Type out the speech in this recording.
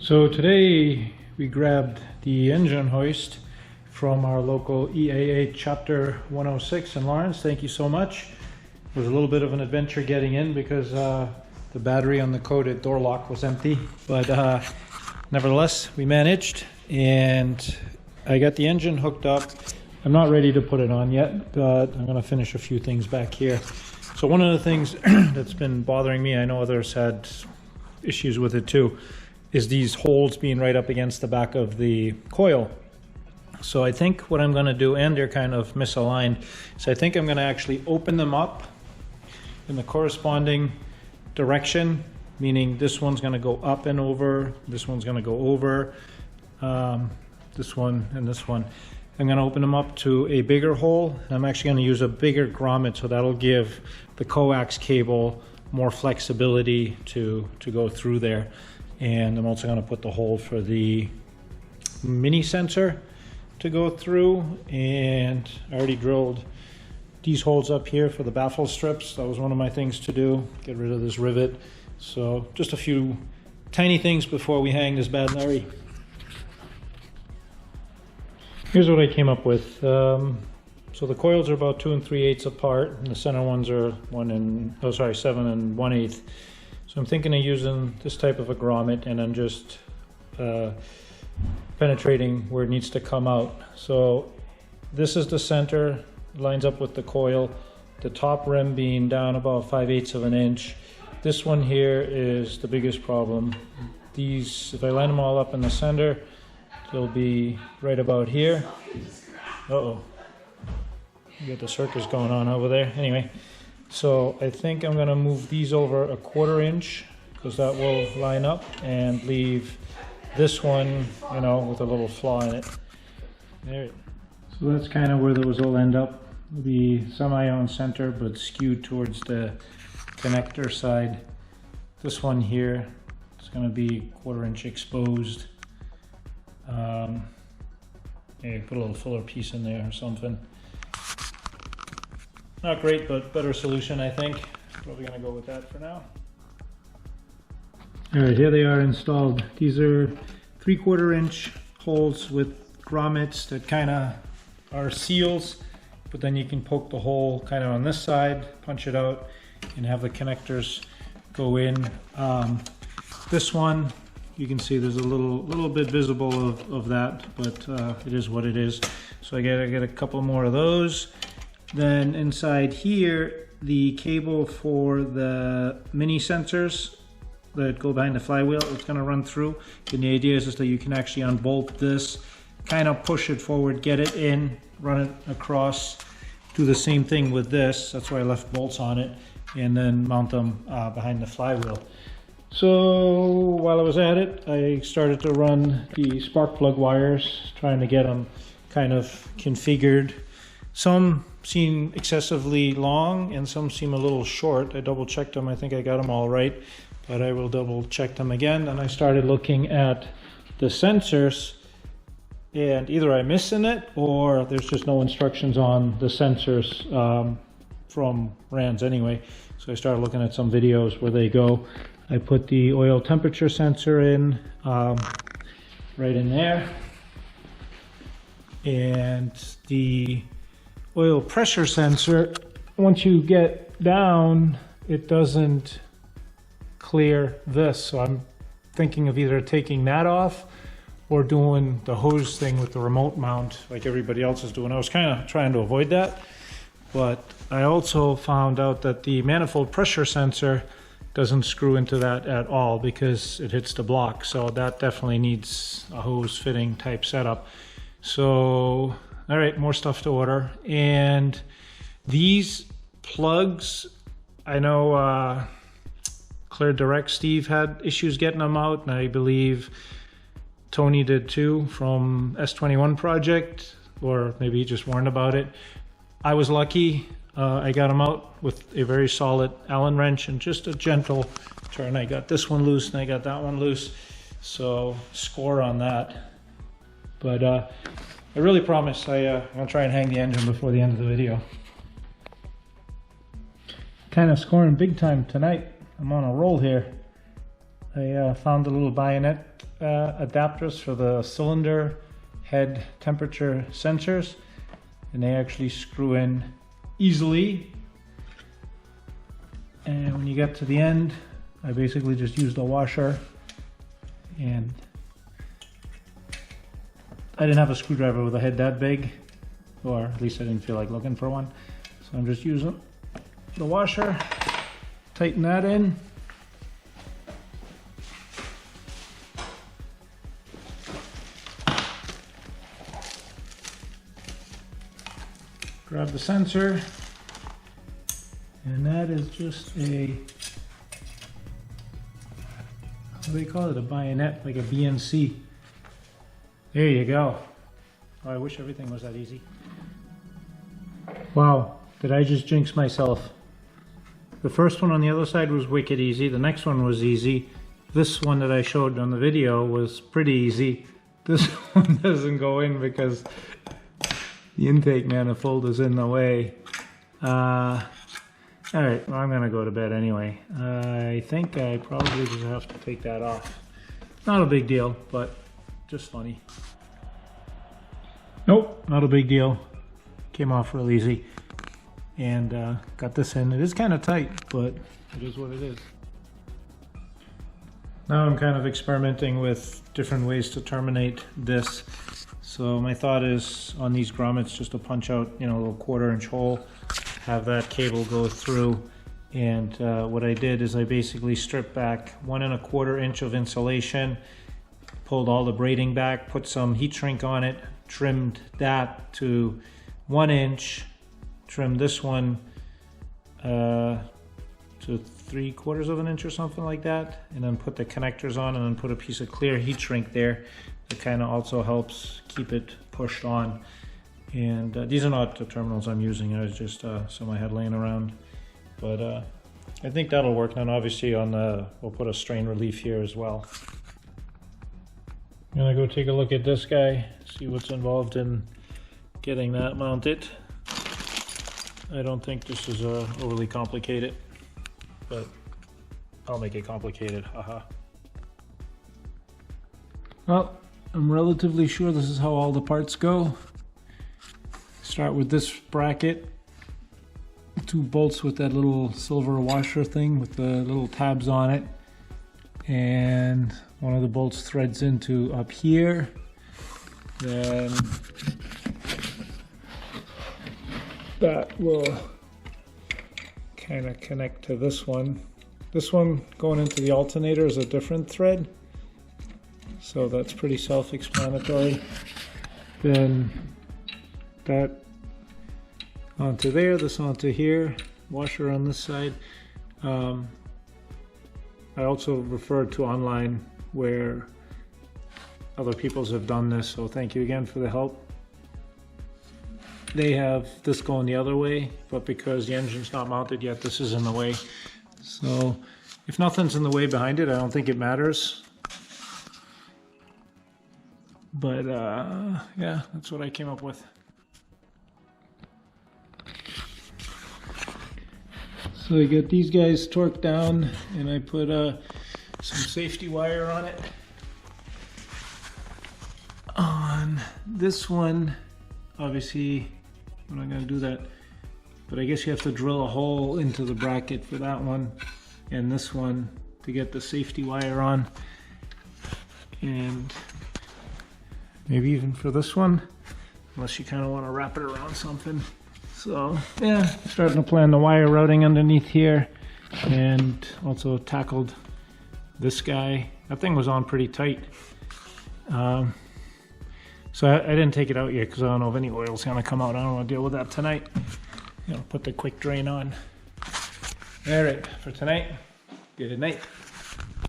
So today we grabbed the engine hoist from our local EAA chapter 106 in Lawrence. Thank you so much. It was a little bit of an adventure getting in because the battery on the coated door lock was empty, but nevertheless we managed, and I got the engine hooked up. I'm not ready to put it on yet, but I'm going to finish a few things back here. So one of the things that's been bothering me, I know others had issues with it too, is these holes being right up against the back of the coil. So I think what I'm going to do, and they're kind of misaligned, so I think I'm going to actually open them up in the corresponding direction, meaning this one's going to go up and over, this one's going to go over, this one and this one. I'm going to open them up to a bigger hole. I'm actually going to use a bigger grommet, so that'll give the coax cable more flexibility to go through there. And I'm also going to put the hole for the mini sensor to go through, and I already drilled these holes up here for the baffle strips. That was one of my things to do, get rid of this rivet. So just a few tiny things before we hang this bad Larry. Here's what I came up with. So the coils are about 2 3/8 apart, and the center ones are 7 1/8. So I'm thinking of using this type of a grommet and then just penetrating where it needs to come out. So this is the center, lines up with the coil, the top rim being down about 5/8 of an inch. This one here is the biggest problem. These, if I line them all up in the center, they'll be right about here. Uh-oh. You got the circus going on over there. Anyway, so I think I'm going to move these over a 1/4 inch because that will line up, and leave this one, you know, with a little flaw in it. There. So that's kind of where those will end up. It'll be semi-on center but skewed towards the connector side. This one here is going to be 1/4 inch exposed. Maybe put a little fuller piece in there or something. Not great, but better solution, I think. Probably going to go with that for now. Alright, here they are installed. These are 3/4 inch holes with grommets that kind of are seals, but then you can poke the hole kind of on this side, punch it out, and have the connectors go in. This one, you can see there's a little bit visible of that, but it is what it is. So I get a couple more of those. Then inside here, the cable for the mini sensors that go behind the flywheel, it's going to run through. And the idea is that you can actually unbolt this, kind of push it forward, get it in, run it across, do the same thing with this. That's why I left bolts on it, and then mount them behind the flywheel. So while I was at it, I started to run the spark plug wires, trying to get them kind of configured. Some seem excessively long and some seem a little short. I double checked them. I think I got them all right, but I will double check them again. And I started looking at the sensors, and either I'm missing it or there's just no instructions on the sensors from RANS anyway. So I started looking at some videos where they go. I put the oil temperature sensor in, right in there, and the oil pressure sensor, once you get down, it doesn't clear this. So I'm thinking of either taking that off or doing the hose thing with the remote mount like everybody else is doing. I was kind of trying to avoid that, but I also found out that the manifold pressure sensor doesn't screw into that at all because it hits the block. So that definitely needs a hose fitting type setup. So, all right, more stuff to order. And these plugs, I know Clear Direct Steve had issues getting them out, and I believe Tony did too from S-21 project, or maybe he just warned about it. I was lucky. I got them out with a very solid Allen wrench and just a gentle turn. I got this one loose and I got that one loose, so score on that. But I really promise I'm gonna try and hang the engine before the end of the video. Kind of scoring big time tonight. I'm on a roll here. I found a little bayonet adapters for the cylinder head temperature sensors, and they actually screw in easily. And when you get to the end, I basically just used a washer, and I didn't have a screwdriver with a head that big, or at least I didn't feel like looking for one. So I'm just using the washer, tighten that in. Grab the sensor, and that is just a, what do they call it, a bayonet, like a BNC. There you go. Oh, I wish everything was that easy. Wow, did I just jinx myself? The first one on the other side was wicked easy, the next one was easy. This one that I showed on the video was pretty easy. This one doesn't go in because the intake manifold is in the way. Alright, well, I'm gonna go to bed anyway. I think I probably just have to take that off. Not a big deal, but just funny. Nope, not a big deal. Came off real easy. And got this in. It is kind of tight, but it is what it is. Now I'm kind of experimenting with different ways to terminate this. So my thought is on these grommets just to punch out, you know, a little 1/4 inch hole, have that cable go through. And what I did is I basically stripped back 1 1/4 inch of insulation, pulled all the braiding back, put some heat shrink on it, trimmed that to 1 inch, trimmed this one to 3/4 of an inch or something like that, and then put the connectors on, and then put a piece of clear heat shrink there. It kind of also helps keep it pushed on. And these are not the terminals I'm using, it was just some I had laying around. But I think that'll work. And obviously on the, we'll put a strain relief here as well. I'm gonna go take a look at this guy, see what's involved in getting that mounted. I don't think this is overly complicated, but I'll make it complicated, haha. Well, I'm relatively sure this is how all the parts go. Start with this bracket, 2 bolts with that little silver washer thing with the little tabs on it, and one of the bolts threads into up here. Then that will kind of connect to this one. This one going into the alternator is a different thread, so that's pretty self-explanatory. Then that onto there, this onto here, washer on this side. I also referred to online where other people's have done this, so thank you again for the help. They have this going the other way, but because the engine's not mounted yet, this is in the way. So if nothing's in the way behind it, I don't think it matters. But yeah, that's what I came up with. So I got these guys torqued down, and I put some safety wire on it. On this one, obviously I'm not going to do that, but I guess you have to drill a hole into the bracket for that one and this one to get the safety wire on, and maybe even for this one, unless you kind of want to wrap it around something. So yeah, starting to plan the wire routing underneath here, and also tackled this guy. That thing was on pretty tight. So I didn't take it out yet because I don't know if any oil's gonna come out. I don't want to deal with that tonight. You know, put the quick drain on. All right, for tonight, good night.